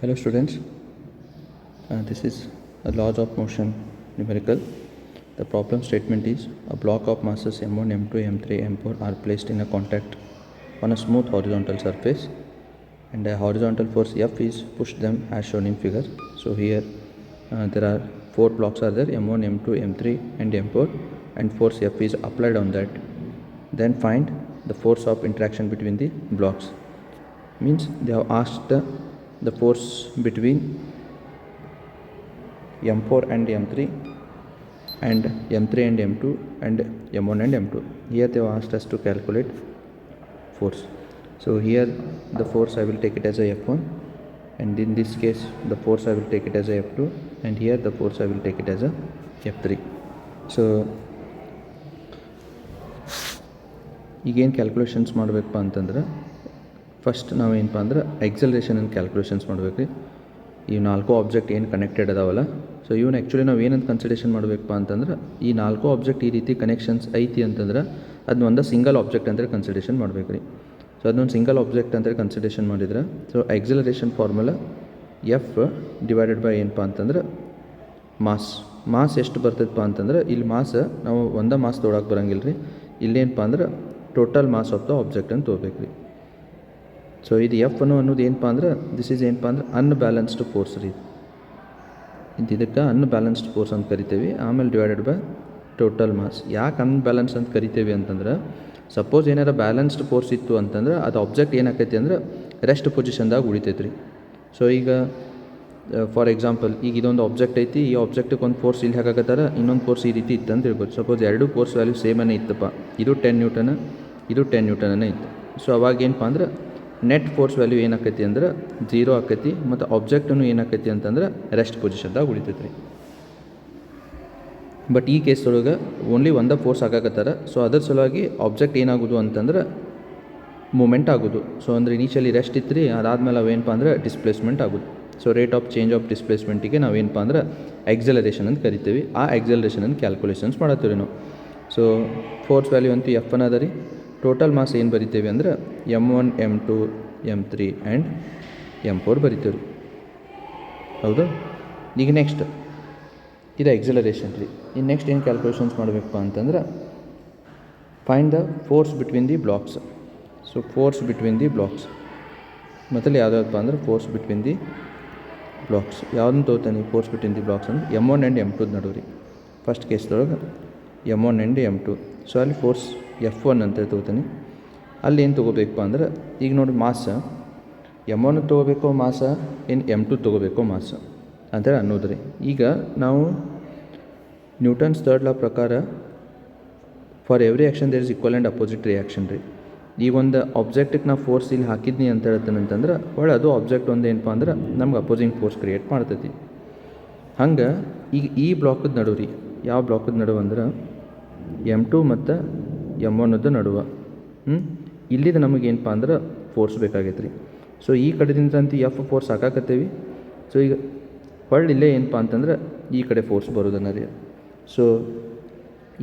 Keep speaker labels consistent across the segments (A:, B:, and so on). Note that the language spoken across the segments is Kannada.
A: Hello students, this is a laws of motion numerical. The problem statement is a block of masses m1, m2, m3, m4 are placed in a contact on a smooth horizontal surface and a horizontal force F is pushed them as shown in figure. So here there are 4 blocks are there, m1, m2, m3 and m4, and force F is applied on that. Then find the force of interaction between the blocks. Means they have asked the force between m4 and m3 and m3 and m2 and m1 and m2. Here they have asked us to calculate force. So here the force I will take it as a f1, and in this case the force I will take it as a f2, and here the force I will take it as a f3. So ಈಗೇನು ಕ್ಯಾಲ್ಕುಲೇಷನ್ಸ್ ಮಾಡಬೇಕಪ್ಪ ಅಂತಂದ್ರೆ ಫಸ್ಟ್ ನಾವು ಏನಪ್ಪ ಅಂದ್ರೆ ಎಕ್ಸಲರೇಷನ್ ಕ್ಯಾಲ್ಕುಲೇಷನ್ಸ್ ಮಾಡಬೇಕು ರೀ. ಈ 4 ಆಬ್ಜೆಕ್ಟ್ ಏನು ಕನೆಕ್ಟೆಡ್ ಅದಾವಲ್ಲ, ಸೊ ಇವನ್ನ ಆ್ಯಕ್ಚುಲಿ ನಾವು ಏನಂತ ಕನ್ಸಿಡರೇಷನ್ ಮಾಡಬೇಕಪ್ಪ ಅಂತಂದ್ರೆ ಈ 4 ಆಬ್ಜೆಕ್ಟ್ ಈ ರೀತಿ ಕನೆಕ್ಷನ್ಸ್ ಐತಿ ಅಂತಂದ್ರೆ ಅದನ್ನ ಒಂದು ಸಿಂಗಲ್ ಆಬ್ಜೆಕ್ಟ್ ಅಂತ ಕನ್ಸಿಡರೇಷನ್ ಮಾಡಬೇಕು ರೀ. ಸೊ ಅದನ್ನೊಂದು ಸಿಂಗಲ್ ಆಬ್ಜೆಕ್ಟ್ ಅಂತ ಕನ್ಸಿಡರೇಷನ್ ಮಾಡಿದ್ರೆ so acceleration formula F divided by ಏನಪ್ಪ ಅಂತಂದ್ರೆ ಮಾಸ್ ಎಷ್ಟು ಬರ್ತದಪ್ಪ ಅಂತಂದ್ರೆ ಇಲ್ಲಿ ಮಾಸ್ ನಾವು ಒಂದೇ ಮಾಸ್ ತೊಗೊಳಕ್ಕೆ ಬರೋಂಗಿಲ್ಲ ರೀ. ಇಲ್ಲೇನಪ್ಪ ಅಂದ್ರೆ total mass of the object ಅಂತ ತೊಗೋಬೇಕು ರೀ. ಸೊ ಇದು ಎಫ್ ಅನ್ನೋದು ಏನಪ್ಪ ಅಂದ್ರೆ ದಿಸ್ ಈಸ್ ಏನಪ್ಪ ಅಂದ್ರೆ ಅನ್ಬ್ಯಾಲೆನ್ಸ್ಡ್ ಫೋರ್ಸ್ ರೀ. ಇದಕ್ಕೆ ಅನ್ಬ್ಯಾಲೆನ್ಸ್ಡ್ ಫೋರ್ಸ್ ಅಂತ ಕರಿತೇವೆ. ಆಮೇಲೆ ಡಿವೈಡೆಡ್ ಬೈ ಟೋಟಲ್ ಮಾಸ್. ಯಾಕೆ ಅನ್ಬ್ಯಾಲೆನ್ಸ್ ಅಂತ ಕರಿತೇವೆ ಅಂತಂದ್ರೆ ಸಪೋಸ್ ಏನಾರ ಬ್ಯಾಲೆನ್ಸ್ಡ್ ಫೋರ್ಸ್ ಇತ್ತು ಅಂತಂದ್ರೆ ಅದು ಆಬ್ಜೆಕ್ಟ್ ಏನಾಕೈತಿ ಅಂದ್ರೆ ರೆಸ್ಟ್ ಪೊಸಿಷನ್ದಾಗ ಉಳಿತೈತೆ ರೀ. ಸೊ ಈಗ ಫಾರ್ ಎಕ್ಸಾಂಪಲ್ ಈಗ ಇದೊಂದು ಆಬ್ಜೆಕ್ಟ್ ಐತಿ, ಈ ಆಬ್ಜೆಕ್ಟಿಗೆ ಒಂದು ಫೋರ್ಸ್ ಇಲ್ಲಿ ಹಾಕಾಕತ್ತಾರ, ಇನ್ನೊಂದು ಫೋರ್ಸ್ ಈ ರೀತಿ ಇತ್ತು ಅಂತ ಹೇಳ್ಬೋದು. ಸಪೋಸ್ ಎರಡು ಫೋರ್ಸ್ ವ್ಯಾಲ್ಯೂ ಸೇಮನೇ ಇತ್ತಪ್ಪ, ಇದು 10 ನ್ಯೂಟನ್ ಇದು 10 ನ್ಯೂಟನೇ ಇತ್ತು. ಸೊ ಅವಾಗ ಏನಪ್ಪ ಅಂದ್ರೆ ನೆಟ್ ಫೋರ್ಸ್ ವ್ಯಾಲ್ಯೂ ಏನಾಕೈತಿ ಅಂದ್ರೆ 0 ಆಕೈತಿ, ಮತ್ತು ಆಬ್ಜೆಕ್ಟನ್ನು ಏನಾಕೈತಿ ಅಂತಂದ್ರೆ ರೆಸ್ಟ್ ಪೊಸಿಷನ್ದಾಗ ಉಳಿತೈತೆ ರೀ. ಬಟ್ ಈ ಕೇಸ್ ಒಳಗೆ ಓನ್ಲಿ ಒಂದೇ ಫೋರ್ಸ್ ಹಾಕಾಕತ್ತಾರ. ಸೊ ಅದ್ರ ಸಲುವಾಗಿ ಆಬ್ಜೆಕ್ಟ್ ಏನಾಗೋದು ಅಂತಂದ್ರೆ ಮೂಮೆಂಟ್ ಆಗೋದು. ಸೊ ಅಂದರೆ ಇನಿಷಿಯಲಿ ರೆಸ್ಟ್ ಇತ್ತು ರೀ, ಅದಾದಮೇಲೆ ಅವೇನಪ್ಪ ಅಂದ್ರೆ ಡಿಸ್ಪ್ಲೇಸ್ಮೆಂಟ್ ಆಗೋದು. So rate of change of ಡಿಸ್ಪ್ಲೇಸ್ಮೆಂಟಿಗೆ ನಾವೇನಪ್ಪ ಅಂದ್ರೆ ಎಕ್ಸಲರೇಷನ್ ಅಂತ ಕರಿತೀವಿ. ಆ ಎಕ್ಸಲರೇಷನ್ ಕ್ಯಾಲ್ಕುಲೇಷನ್ಸ್ ಮಾಡತ್ತೀವಿ ನಾವು. ಸೊ ಫೋರ್ಸ್ ವ್ಯಾಲ್ಯೂ ಅಂತೂ ಎಫ್ ಅದ ರೀ. ಟೋಟಲ್ ಮಾಸ್ ಏನು ಬರಿತೇವೆ ಅಂದ್ರೆ m1, m2, m3 and m4 ಬರಿತೇವೆ ರೀ. ಹೌದಾ? ಈಗ ನೆಕ್ಸ್ಟ್ ಇದು ಎಕ್ಸಲರೇಷನ್ ರೀ. ಇನ್ನು ನೆಕ್ಸ್ಟ್ ಏನು ಕ್ಯಾಲ್ಕುಲೇಷನ್ಸ್ ಮಾಡಬೇಕಪ್ಪ ಅಂತಂದ್ರೆ find the force between the blocks. So force between the blocks ಮೊದಲು ಯಾವುದಪ್ಪ ಅಂದ್ರೆ ಫೋರ್ಸ್ ಬಿಟ್ವೀನ್ ದಿ ಬ್ಲಾಕ್ಸ್ ಯಾವುದನ್ನು ತೊಗೋತಾನೆ ಫೋರ್ಸ್ ಬಿಟ್ವೀನ್ ದಿ ಬ್ಲಾಕ್ಸ್ ಅಂದ್ರೆ m1 ಆ್ಯಂಡ್ m2 ನಡುವೆ ರೀ. ಫಸ್ಟ್ ಕೇಸ್ದೊಳಗೆ m1 ಆ್ಯಂಡ್ m2. ಸೊ ಅಲ್ಲಿ ಫೋರ್ಸ್ f1 ಅಂತ ತೊಗೋತಾನೆ. ಅಲ್ಲಿ ಏನು ತೊಗೋಬೇಕಪ್ಪ ಅಂದ್ರೆ ಈಗ ನೋಡಿ ಮಾಸ m1 ತೊಗೋಬೇಕೋ ಮಾಸ ಏನು m2 ತೊಗೋಬೇಕೋ ಮಾಸ ಅಂತೇಳಿ ಅನ್ನೋದು ರೀ. ಈಗ ನಾವು ನ್ಯೂಟನ್ಸ್ ಥರ್ಡ್ ಲಾ ಪ್ರಕಾರ for every action there is equal and opposite reaction ರೀ. ಈಗ ಒಂದು ಆಬ್ಜೆಕ್ಟಿಗೆ ನಾವು ಫೋರ್ಸ್ ಇಲ್ಲಿ ಹಾಕಿದ್ನಿ ಅಂತ ಹೇಳ್ತೇನೆ ಅಂತಂದ್ರೆ ಒಳ್ಳೆ ಅದು ಆಬ್ಜೆಕ್ಟ್ ಒಂದು ಏನಪ್ಪ ಅಂದ್ರೆ ನಮ್ಗೆ ಅಪೋಸಿಂಗ್ ಫೋರ್ಸ್ ಕ್ರಿಯೇಟ್ ಮಾಡ್ತೈತಿ. ಹಂಗೆ ಈಗ ಈ ಬ್ಲಾಕದ ನಡುವೆ ರೀ, ಯಾವ ಬ್ಲಾಕದ ನಡುವೆ ಅಂದ್ರೆ m2 ಮತ್ತು m1 ನಡುವೆ ಇಲ್ಲಿದು ನಮಗೇನಪ್ಪ ಅಂದ್ರೆ ಫೋರ್ಸ್ ಬೇಕಾಗೈತೆ ರೀ. ಸೊ ಈ ಕಡೆದಿಂದ ಅಂತೂ ಎಫ್ ಫೋರ್ಸ್ ಹಾಕಾಕತ್ತೇವಿ. ಸೊ ಈಗ ಇಲ್ಲೇ ಏನಪ್ಪ ಅಂತಂದ್ರೆ ಈ ಕಡೆ ಫೋರ್ಸ್ ಬರೋದನ್ನ ರೀ. ಸೊ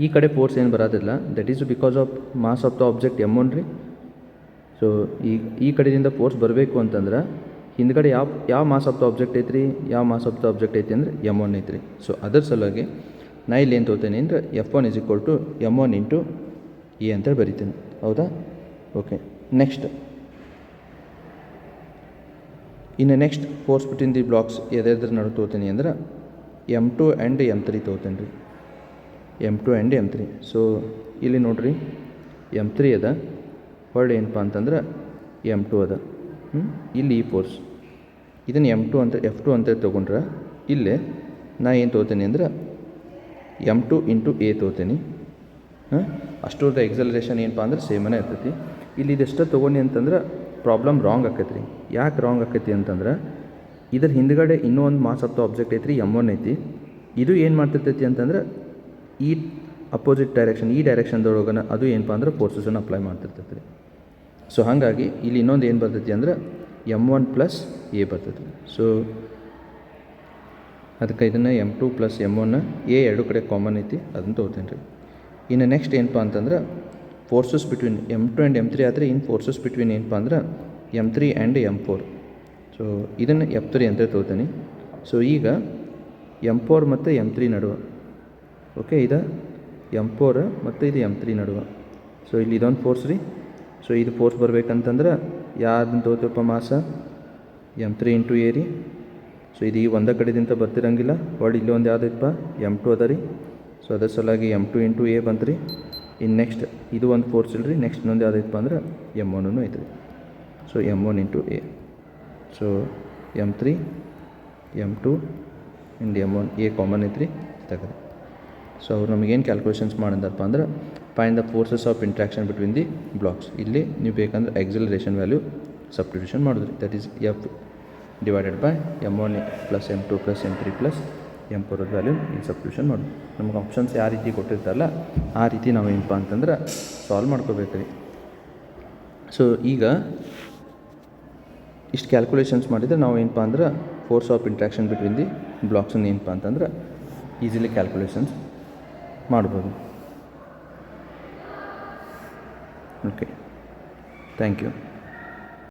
A: ಈ ಕಡೆ ಫೋರ್ಸ್ ಏನು ಬರೋದಿಲ್ಲ, that is because of mass of the object m1 ರೀ. ಸೊ ಈ ಕಡೆಯಿಂದ ಫೋರ್ಸ್ ಬರಬೇಕು ಅಂತಂದ್ರೆ ಹಿಂದ್ಗಡೆ ಯಾವ ಮಾಸ್ ಆಫ್ ದ ಆಬ್ಜೆಕ್ಟ್ ಐತ್ರಿ, ಯಾವ ಮಾಸ್ ಆಫ್ ದ ಆಬ್ಜೆಕ್ಟ್ ಐತಿ ಅಂದರೆ m1 ಐತ್ರಿ. ಸೊ ಅದರ ಸಲುವಾಗಿ ನಾ ಇಲ್ಲಿ ಏನು ತೊಗೋತೇನೆ ಅಂದರೆ f1 = m1 × a ಅಂತೇಳಿ ಬರಿತೀನಿ. ಹೌದಾ? Okay. Next force between the blocks ಎದ್ರ ನಡು ತೊಗೋತೀನಿ ಅಂದ್ರೆ m2 ಆ್ಯಂಡ್ m3 ತೊಗೋತೇನೆ ರೀ. m2 and m3. ಸೊ ಇಲ್ಲಿ ನೋಡಿರಿ m3 ಅದ, ಏನಪ್ಪ ಅಂತಂದ್ರೆ m2 ಅದ. ಇಲ್ಲಿ ಈ ಫೋರ್ಸ್ ಇದನ್ನು f2 ಅಂತ ತೊಗೊಂಡ್ರೆ ಇಲ್ಲೇ ನಾ ಏನು ತೊಗೋತೀನಿ ಅಂದ್ರೆ m2 × a ತೊಗೋತೀನಿ. ಅಷ್ಟೊಂದು ಎಕ್ಸಲರೇಷನ್ ಏನಪ್ಪ ಅಂದ್ರೆ ಸೇಮನೇ ಇರ್ತೈತಿ. ಇಲ್ಲಿ ಇದೆಷ್ಟು ತೊಗೊಂಡು ಅಂತಂದ್ರೆ ಪ್ರಾಬ್ಲಮ್ ರಾಂಗ್ ಆಕೈತಿ ರೀ. ಯಾಕೆ ರಾಂಗ್ ಆಕೈತಿ ಅಂತಂದ್ರೆ ಇದ್ರ ಹಿಂದ್ಗಡೆ ಇನ್ನೂ ಒಂದು ಮಾಸ್ ಆಫ್ ದ ಆಬ್ಜೆಕ್ಟ್ ಐತ್ರಿ, m1 ಐತಿ. ಇದು ಏನು ಮಾಡ್ತಿರ್ತೈತಿ ಅಂತಂದ್ರೆ ಈ ಅಪೋಸಿಟ್ ಡೈರೆಕ್ಷನ್, ಈ ಡೈರೆಕ್ಷನ್ದೊಳಗನ ಅದು ಏನಪ್ಪ ಅಂದ್ರೆ ಫೋರ್ಸಸನ್ನು ಅಪ್ಲೈ ಮಾಡ್ತಿರ್ತೈತಿ ರೀ. ಸೊ ಹಾಗಾಗಿ ಇಲ್ಲಿ ಇನ್ನೊಂದು ಏನು ಬರ್ತೈತಿ ಅಂದ್ರೆ m1 + a ಬರ್ತೈತಿ. ಸೊ ಅದಕ್ಕೆ ಇದನ್ನು m2 + m1 a ಎರಡು ಕಡೆ ಕಾಮನ್ ಐತಿ, ಅದನ್ನು ತೊಗೋತೀನಿ ರೀ. ಇನ್ನು ನೆಕ್ಸ್ಟ್ ಏನಪ್ಪ ಅಂತಂದ್ರೆ forces between m2 and m3 ಆದರೆ ಇನ್ನು ಫೋರ್ಸಸ್ ಬಿಟ್ವೀನ್ ಏನಪ್ಪ ಅಂದ್ರೆ m3 and m4. So so ಇದನ್ನು F3 ಅಂತ ತೊಗೋತೀನಿ. ಸೊ ಈಗ M4 ಮತ್ತು M3 ನಡುವೆ, ಓಕೆ, ಇದು M4 ಮತ್ತು ಇದು M3 ನಡುವೆ. ಸೊ ಇಲ್ಲಿ ಇದೊಂದು ಫೋರ್ಸ್ ರೀ. ಸೊ ಇದು ಫೋರ್ಸ್ ಬರ್ಬೇಕಂತಂದ್ರೆ ಯಾವ್ದನ್ನ ತೊಗೋತೀವಪ್ಪ ಮಾಸ, M3 ಇಂಟು A ರೀ. ಸೊ ಇದು ಈ ಒಂದೇ ಕಡೆದಿಂದ ಬರ್ತಿರಂಗಿಲ್ಲ, ಒಳ್ಳೆ ಇಲ್ಲಿ ಒಂದು ಯಾವುದೈತಪ್ಪ M2 ಅದ ರೀ. ಸೊ ಅದ್ರ ಸಲುವಾಗಿ M2 ಇಂಟು A ಬಂತು ರೀ. ಇನ್ನು ನೆಕ್ಸ್ಟ್ ಇದು ಒಂದು ಫೋರ್ಸ್ ಇಲ್ಲ ರೀ. ನೆಕ್ಸ್ಟ್ ಇನ್ನೊಂದು ಯಾವುದೈತಪ್ಪ ಅಂದ್ರೆ M1 ಐತೆ ರೀ. So M1 into A. So M3 M2 and M1 A common ಐತೆ ರೀ ತೆಗೆದು. ಸೊ ಅವ್ರು ನಮಗೇನು ಕ್ಯಾಲ್ಕುಲೇಷನ್ಸ್ ಮಾಡಿದಪ್ಪ ಅಂದ್ರೆ find the forces of interaction between the blocks. ಇಲ್ಲಿ ನೀವು ಬೇಕಂದ್ರೆ ಎಕ್ಸಲರೇಷನ್ ವ್ಯಾಲ್ಯೂ ಸಬ್ಸ್ಟಿಟ್ಯೂಷನ್ ಮಾಡಿದ್ರಿ. That is F divided by M1 plus M2 plus M3 plus M4 value ಇಲ್ಲಿ ಸಬ್ಸ್ಟಿಟ್ಯೂಷನ್ ಮಾಡೋದು. ನಮಗೆ ಆಪ್ಷನ್ಸ್ ಯಾವ ರೀತಿ ಕೊಟ್ಟಿರ್ತಾರಲ್ಲ ಆ ರೀತಿ ನಾವು ಏನಪ್ಪ ಅಂತಂದ್ರೆ ಸಾಲ್ವ್ ಮಾಡ್ಕೋಬೇಕು ರೀ. ಸೊ ಈಗ ಇಷ್ಟು ಕ್ಯಾಲ್ಕುಲೇಷನ್ಸ್ ಮಾಡಿದರೆ ನಾವು ಏನಪ್ಪ ಅಂದ್ರೆ force of interaction between the ಬ್ಲಾಕ್ಸನ್ನು ಏನಪ್ಪ ಅಂತಂದ್ರೆ ಈಸಿಲಿ ಕ್ಯಾಲ್ಕುಲೇಷನ್ಸ್ ಮಾಡ್ಬೋದು. Okay, thank you.